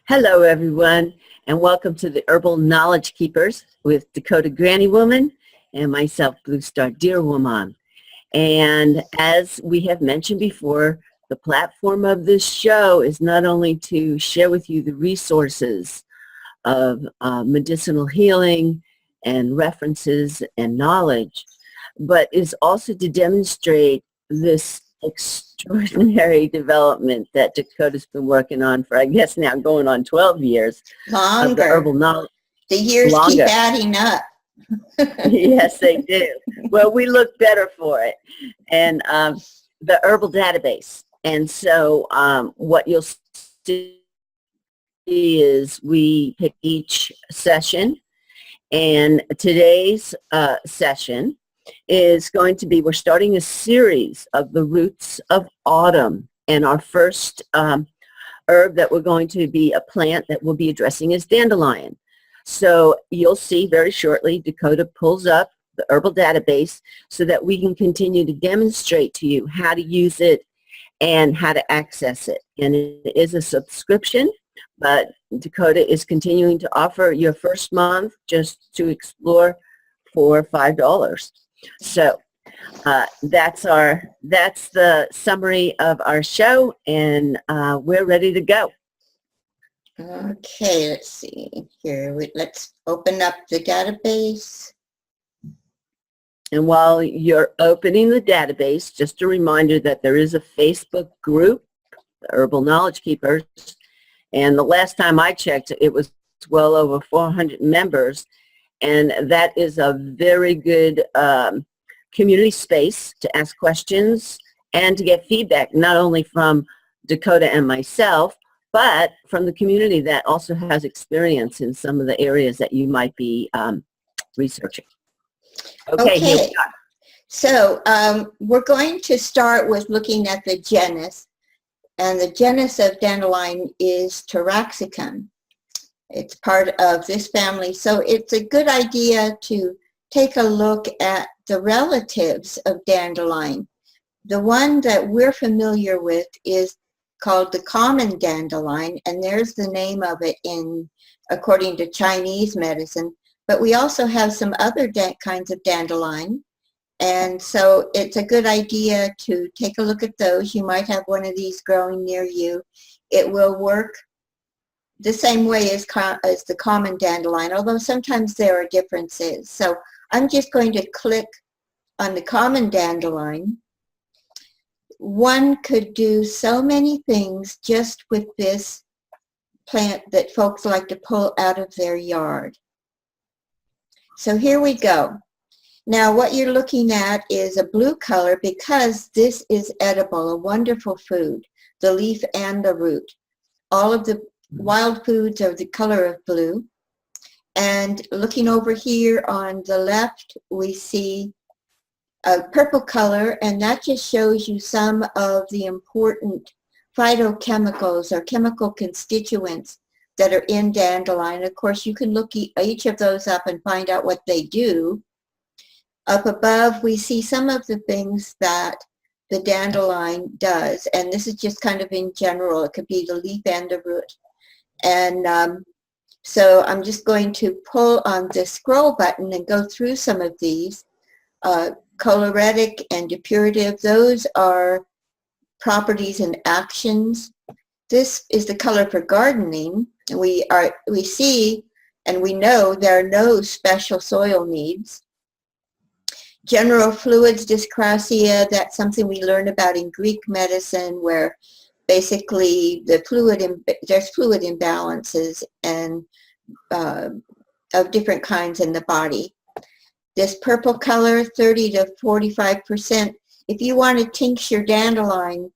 Hello, everyone, and welcome to the Herbal Knowledge Keepers with Dakota Granny Woman and myself, Blue Star Deer Woman. And as we have mentioned before, the platform of this show is not only to share with you the resources of medicinal healing and references and knowledge, but is also to demonstrate this extraordinary development that Dakota's been working on for, I guess, now going on 12 years of the herbal Longer. knowledge. The years keep Longer. adding up. Yes, they do. Well, we look better for it. And the herbal database. And so what you'll see is we pick each session. And today's session is going to be, we're starting a series of the roots of autumn. And our first herb that we're going to be, a plant that we'll be addressing, is dandelion. So you'll see very shortly, Dakota pulls up the herbal database so that we can continue to demonstrate to you how to use it and how to access it. And it is a subscription, but Dakota is continuing to offer your first month just to explore for $5. So that's the summary of our show, and we're ready to go. Okay, let's see here. Let's open up the database. And while you're opening the database, just a reminder that there is a Facebook group, the Herbal Knowledge Keepers, and the last time I checked, it was well over 400 members, and that is a very good community space to ask questions and to get feedback, not only from Dakota and myself, but from the community that also has experience in some of the areas that you might be researching. Okay, here we are. So we're going to start with looking at the genus. And the genus of dandelion is Taraxacum. It's part of this family. So it's a good idea to take a look at the relatives of dandelion. The one that we're familiar with is called the common dandelion, and there's the name of it according to Chinese medicine. But we also have some other kinds of dandelion, and so it's a good idea to take a look at those. You might have one of these growing near you. It will work the same way as the common dandelion, although sometimes there are differences. So I'm just going to click on the common dandelion. One could do so many things just with this plant that folks like to pull out of their yard. So here we go. Now what you're looking at is a blue color because this is edible, a wonderful food, the leaf and the root. All of the wild foods are the color of blue. And looking over here on the left, we see a purple color, and that just shows you some of the important phytochemicals or chemical constituents that are in dandelion. Of course, you can look each of those up and find out what they do. Up above, we see some of the things that the dandelion does, and this is just kind of in general. It could be the leaf and the root. And so I'm just going to pull on the scroll button and go through some of these. Choleretic and depurative, those are properties and actions. This is the color for gardening. We see and we know there are no special soil needs. General fluids dyscrasia, that's something we learn about in Greek medicine, where basically there's fluid imbalances and of different kinds in the body. This purple color, 30 to 45%. If you want to tincture dandelion,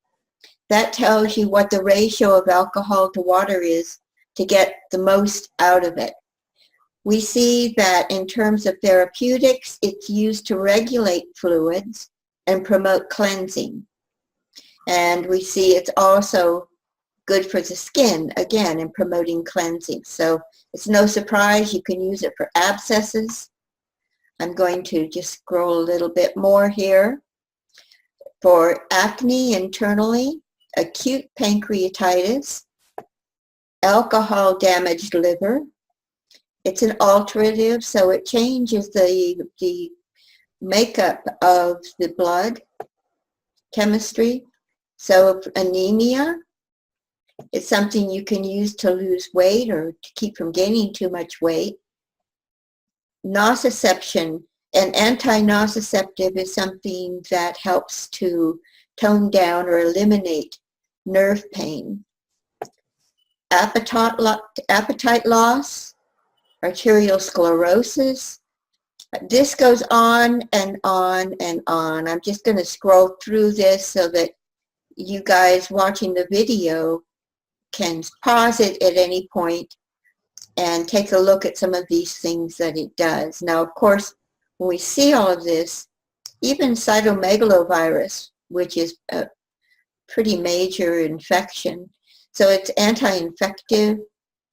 that tells you what the ratio of alcohol to water is to get the most out of it. We see that in terms of therapeutics, it's used to regulate fluids and promote cleansing. And we see it's also good for the skin, again, in promoting cleansing. So it's no surprise you can use it for abscesses. I'm going to just scroll a little bit more here. For acne internally, acute pancreatitis, alcohol damaged liver. It's an alterative, so it changes the makeup of the blood chemistry. So anemia, it's something you can use to lose weight or to keep from gaining too much weight. Nociception, an anti-nociceptive is something that helps to tone down or eliminate nerve pain. Appetite loss, arterial sclerosis. This goes on and on and on. I'm just going to scroll through this so that you guys watching the video can pause it at any point and take a look at some of these things that it does. Now, of course, when we see all of this, even cytomegalovirus, which is a pretty major infection, so it's anti-infective,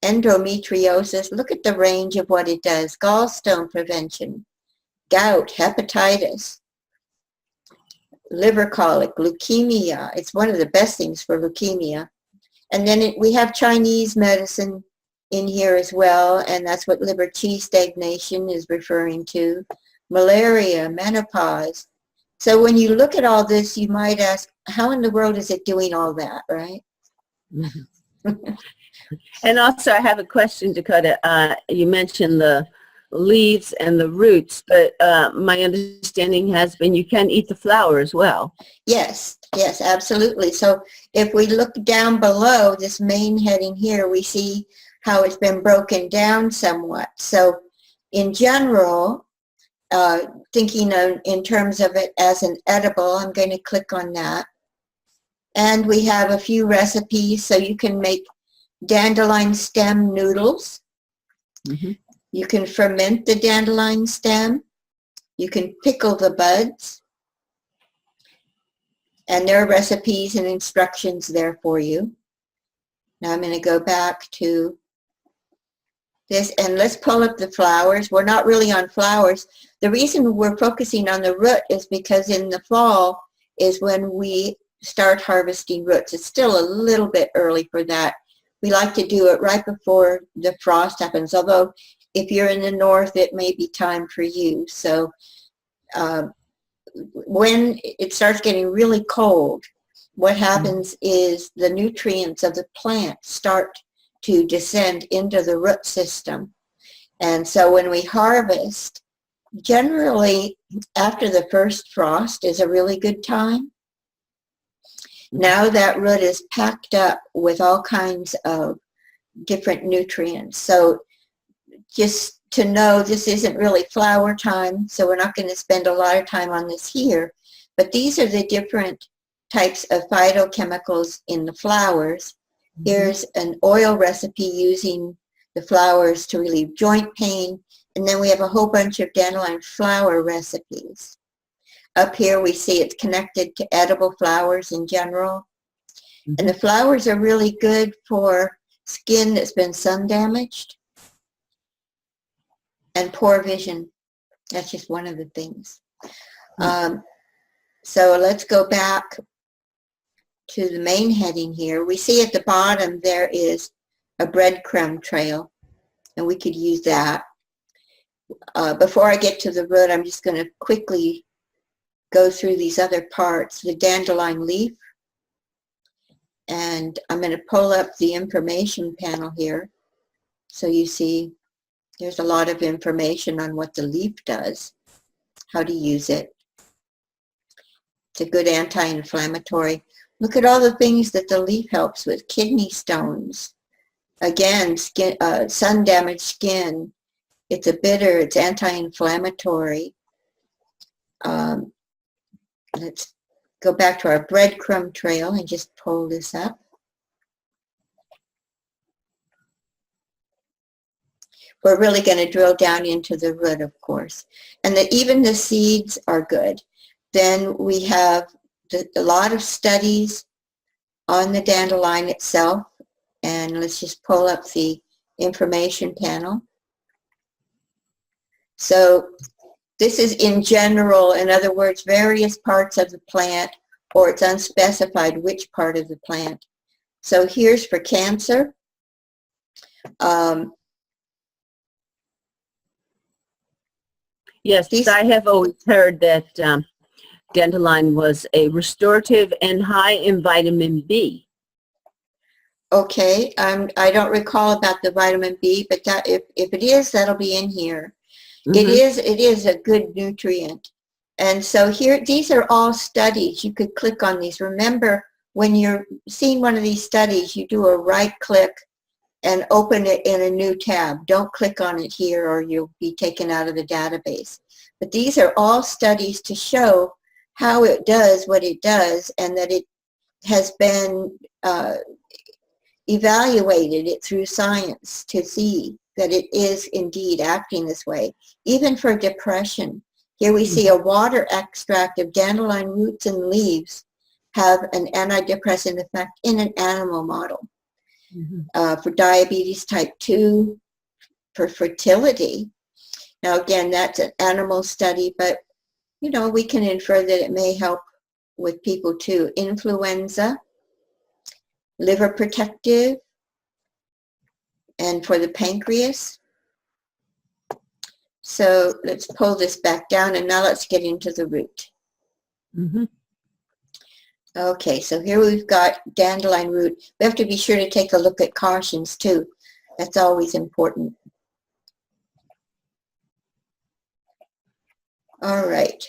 endometriosis, look at the range of what it does, gallstone prevention, gout, hepatitis, liver colic, leukemia. It's one of the best things for leukemia. And then we have Chinese medicine in here as well, and that's what liver qi stagnation is referring to. Malaria, menopause. So when you look at all this, you might ask, how in the world is it doing all that, right? And also, I have a question, Dakota. You mentioned the leaves and the roots, but my understanding has been you can eat the flower as well. Yes, yes, absolutely. So if we look down below this main heading here, we see how it's been broken down somewhat. So in general, thinking in terms of it as an edible, I'm going to click on that. And we have a few recipes, so you can make dandelion stem noodles. Mm-hmm. You can ferment the dandelion stem. You can pickle the buds. And there are recipes and instructions there for you. Now I'm going to go back to this, and let's pull up the flowers. We're not really on flowers. The reason we're focusing on the root is because in the fall is when we start harvesting roots. It's still a little bit early for that. We like to do it right before the frost happens, although if you're in the north, it may be time for you. So when it starts getting really cold, what happens is the nutrients of the plant start to descend into the root system. And so when we harvest, generally after the first frost is a really good time. Now that root is packed up with all kinds of different nutrients. So just to know, this isn't really flower time, so we're not going to spend a lot of time on this here, but these are the different types of phytochemicals in the flowers. Here's an oil recipe using the flowers to relieve joint pain, and then we have a whole bunch of dandelion flower recipes. Up here we see it's connected to edible flowers in general, and the flowers are really good for skin that's been sun damaged and poor vision. That's just one of the things. So let's go back to the main heading here. We see at the bottom there is a breadcrumb trail, and we could use that. Before I get to the root, I'm just going to quickly go through these other parts. The dandelion leaf, and I'm going to pull up the information panel here. So you see there's a lot of information on what the leaf does, how to use it. It's a good anti-inflammatory. Look at all the things that the leaf helps with. Kidney stones. Again, skin, sun-damaged skin. It's a bitter, it's anti-inflammatory. Let's go back to our breadcrumb trail and just pull this up. We're really going to drill down into the root, of course. And even the seeds are good. Then we have a lot of studies on the dandelion itself. And let's just pull up the information panel. So this is in general, in other words, various parts of the plant, or it's unspecified which part of the plant. So here's for cancer. Um, Yes, these, I have always heard that dandelion was a restorative and high in vitamin B. okay, I don't recall about the vitamin B, but that if it is, that'll be in here. Mm-hmm. It is a good nutrient. And so here, these are all studies. You could click on these. Remember, when you're seeing one of these studies, you do a right click and open it in a new tab. Don't click on it here or you'll be taken out of the database. But these are all studies to show how it does what it does and that it has been evaluated it through science to see that it is indeed acting this way, even for depression. Here we see a water extract of dandelion roots and leaves have an antidepressant effect in an animal model. For diabetes type 2, for fertility. Now again, that's an animal study, but you know, we can infer that it may help with people too. Influenza, liver protective, and for the pancreas. So let's pull this back down and now let's get into the root. Mm-hmm. Okay, so here we've got dandelion root. We have to be sure to take a look at cautions too. That's always important. All right.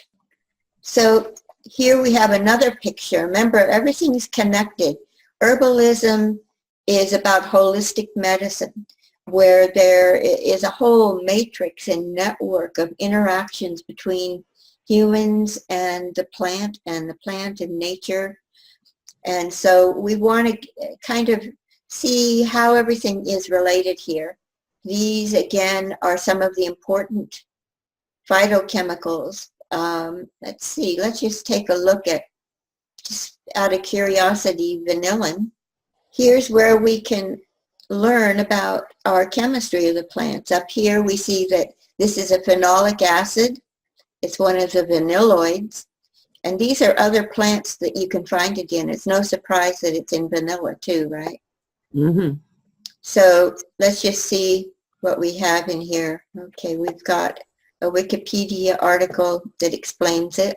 So here we have another picture. Remember, everything is connected. Herbalism is about holistic medicine, where there is a whole matrix and network of interactions between humans and the plant and nature. And so we want to kind of see how everything is related here. These, again, are some of the important phytochemicals. Let's see, let's just take a look at, just out of curiosity, vanillin. Here's where we can learn about our chemistry of the plants. Up here we see that this is a phenolic acid. It's one of the vanilloids. And these are other plants that you can find it in. It's no surprise that it's in vanilla too, right? Mm-hmm. So let's just see what we have in here. Okay, we've got a Wikipedia article that explains it.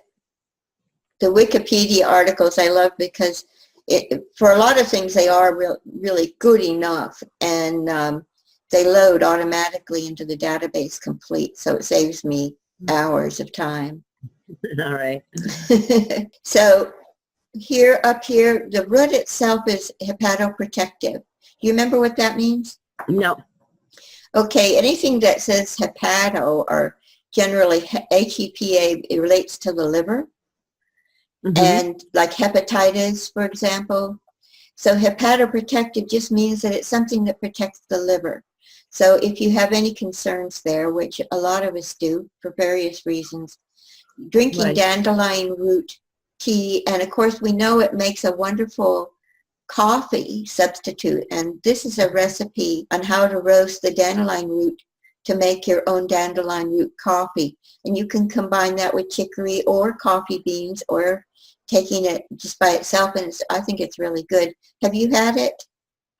The Wikipedia articles I love because for a lot of things they are really good enough, and they load automatically into the database complete, so it saves me hours of time. All right. So here, up here, the root itself is hepatoprotective. Do you remember what that means? No. Okay, anything that says hepato or generally HEPA, it relates to the liver. Mm-hmm. And like hepatitis, for example. So hepatoprotective just means that it's something that protects the liver. So if you have any concerns there, which a lot of us do for various reasons, drinking Right. dandelion root tea, and of course we know it makes a wonderful coffee substitute, and this is a recipe on how to roast the dandelion root to make your own dandelion root coffee. And you can combine that with chicory or coffee beans or taking it just by itself, and I think it's really good. Have you had it?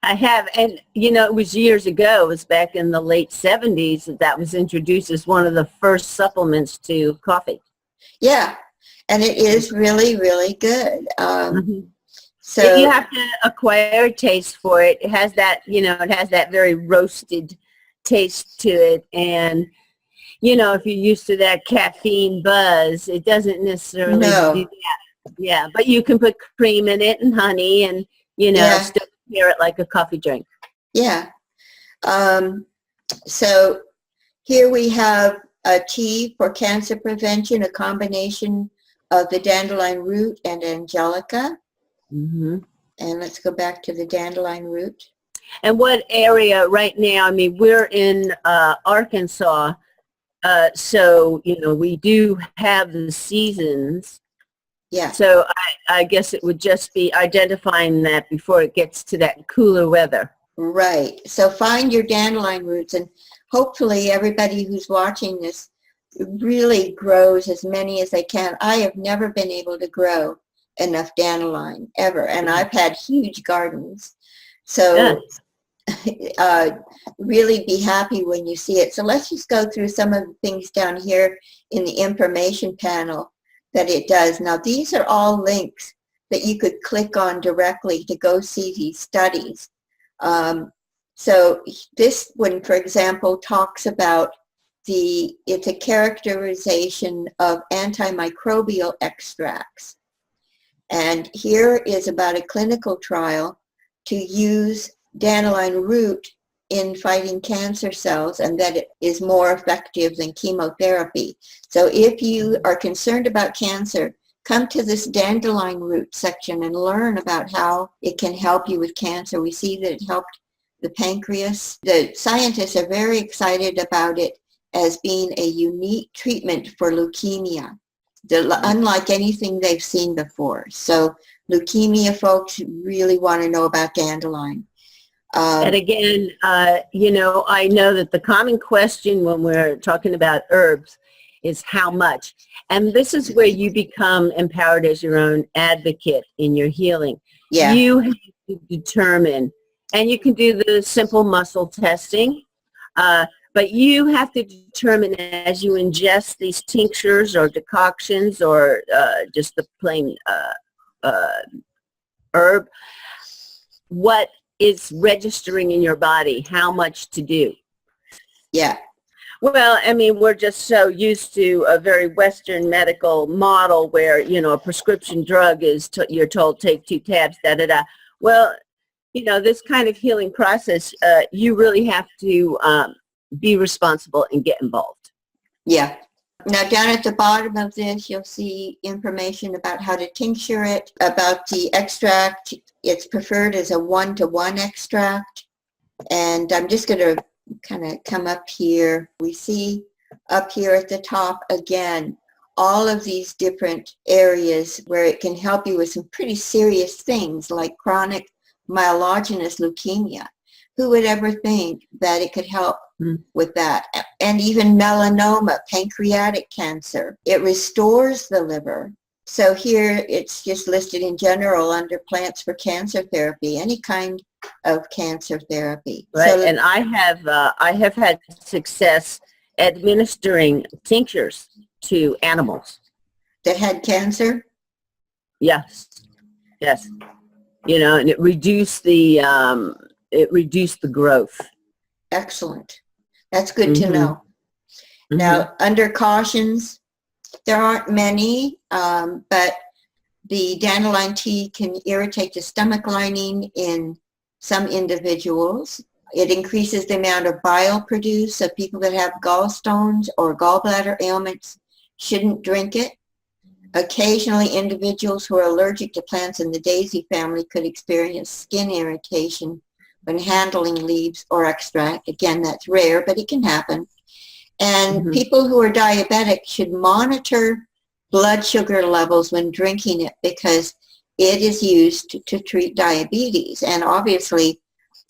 I have, and you know, it was years ago. It was back in the late 70s that was introduced as one of the first supplements to coffee. Yeah, and it is really, really good. Mm-hmm. So you have to acquire a taste for it. It has that, you know, it has that very roasted taste to it, and you know, if you're used to that caffeine buzz, it doesn't necessarily do no, that. Yeah, but you can put cream in it and honey and, you know, yeah, still prepare it like a coffee drink. yeah. So here we have a tea for cancer prevention, a combination of the dandelion root and angelica. Mm-hmm. And let's go back to the dandelion root. And what area right now, I mean, we're in Arkansas, so, you know, we do have the seasons. Yeah, So I guess it would just be identifying that before it gets to that cooler weather. right. So find your dandelion roots, and hopefully everybody who's watching this really grows as many as they can. I have never been able to grow enough dandelion ever, and I've had huge gardens. So Yes. really be happy when you see it. So let's just go through some of the things down here in the information panel that it does. Now, these are all links that you could click on directly to go see these studies. So this one, for example, talks about it's a characterization of antimicrobial extracts. And here is about a clinical trial to use dandelion root in fighting cancer cells, and that it is more effective than chemotherapy. So if you are concerned about cancer, come to this dandelion root section and learn about how it can help you with cancer. We see that it helped the pancreas. The scientists are very excited about it as being a unique treatment for leukemia, unlike anything they've seen before. So leukemia folks really want to know about dandelion. And again, you know, I know that the common question when we're talking about herbs is how much. And this is where you become empowered as your own advocate in your healing. Yeah. You have to determine, and you can do the simple muscle testing, but you have to determine as you ingest these tinctures or decoctions or just the plain herb, what is registering in your body, how much to do. Yeah. Well, I mean, we're just so used to a very Western medical model where, you know, a prescription drug is, you're told take 2 tabs, da-da-da. Well, you know, this kind of healing process, you really have to be responsible and get involved. Yeah. Now, down at the bottom of this, you'll see information about how to tincture it, about the extract. It's preferred as a 1-to-1 extract. And I'm just going to kind of come up here. We see up here at the top, again, all of these different areas where it can help you with some pretty serious things like chronic myelogenous leukemia. Who would ever think that it could help with that? And even melanoma, pancreatic cancer. It restores the liver. So here it's just listed in general under plants for cancer therapy, any kind of cancer therapy. Right, So, and I have had success administering tinctures to animals. that had cancer? Yes, yes. You know, and it reduced the growth. Excellent. That's good to know. Now, under cautions, there aren't many, but the dandelion tea can irritate the stomach lining in some individuals. It increases the amount of bile produced, so people that have gallstones or gallbladder ailments shouldn't drink it. Occasionally, individuals who are allergic to plants in the daisy family could experience skin irritation when handling leaves or extract. Again, that's rare, but it can happen. And people who are diabetic should monitor blood sugar levels when drinking it because it is used to treat diabetes. And obviously,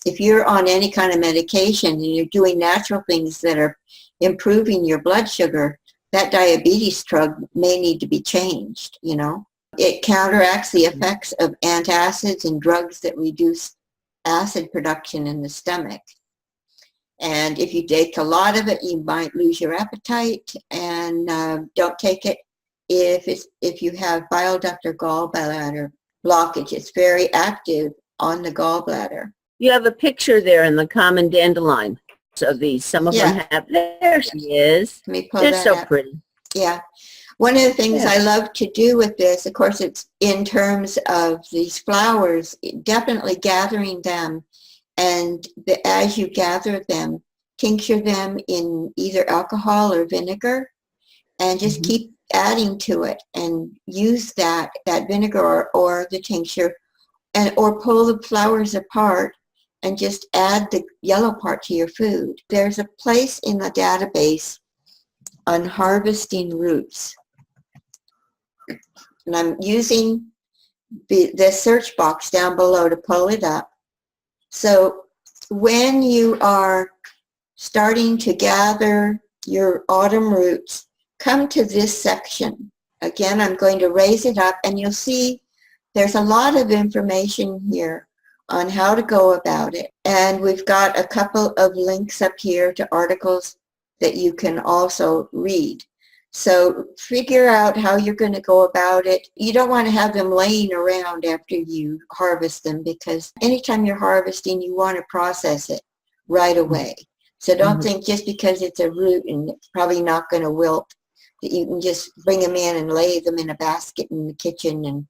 if you're on any kind of medication and you're doing natural things that are improving your blood sugar, that diabetes drug may need to be changed, you know. It counteracts the effects of antacids and drugs that reduce acid production in the stomach. And if you take a lot of it, you might lose your appetite, and don't take it if you have bile duct or gallbladder blockage. It's very active on the gallbladder. You have a picture there in the common dandelion of these. Some of them have. There she is. Let me pull They're that so up. pretty. Yeah. One of the things I love to do with this, of course, it's in terms of these flowers, definitely gathering them. And as you gather them, tincture them in either alcohol or vinegar, and just keep adding to it and use that vinegar or the tincture, or pull the flowers apart and just add the yellow part to your food. There's a place in the database on harvesting roots. And I'm using the search box down below to pull it up. So when you are starting to gather your autumn roots, come to this section. Again, I'm going to raise it up, and you'll see there's a lot of information here on how to go about it. And we've got a couple of links up here to articles that you can also read. So figure out how you're going to go about it. You don't want to have them laying around after you harvest them, because anytime you're harvesting, you want to process it right away. So don't think just because it's a root and it's probably not going to wilt that you can just bring them in and lay them in a basket in the kitchen and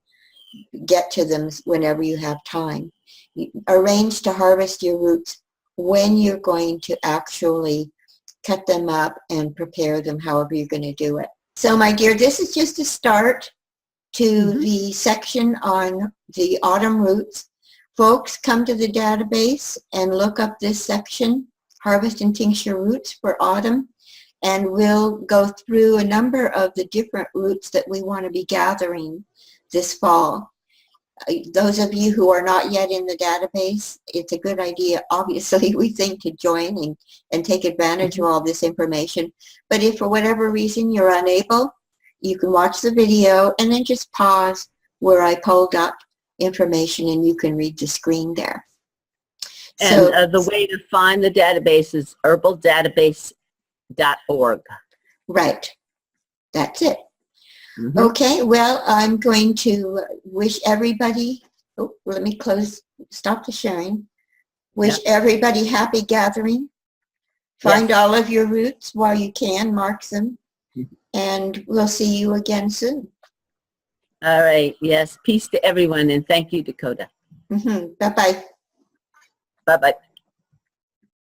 get to them whenever you have time. You arrange to harvest your roots when you're going to actually cut them up and prepare them, however you're going to do it. So my dear, this is just a start to the section on the autumn roots. Folks, come to the database and look up this section, Harvest and Tincture Roots for Autumn, and we'll go through a number of the different roots that we want to be gathering this fall. Those of you who are not yet in the database, it's a good idea, obviously, we think, to join and take advantage of all this information. But if for whatever reason you're unable, you can watch the video and then just pause where I pulled up information and you can read the screen there. And the way to find the database is herbaldatabase.org. Right. That's it. Okay, well, I'm going to wish everybody, let me stop the sharing. Wish everybody happy gathering. Find all of your roots while you can, mark them, and we'll see you again soon. All right, yes, peace to everyone, and thank you, Dakota. Bye-bye. Bye-bye.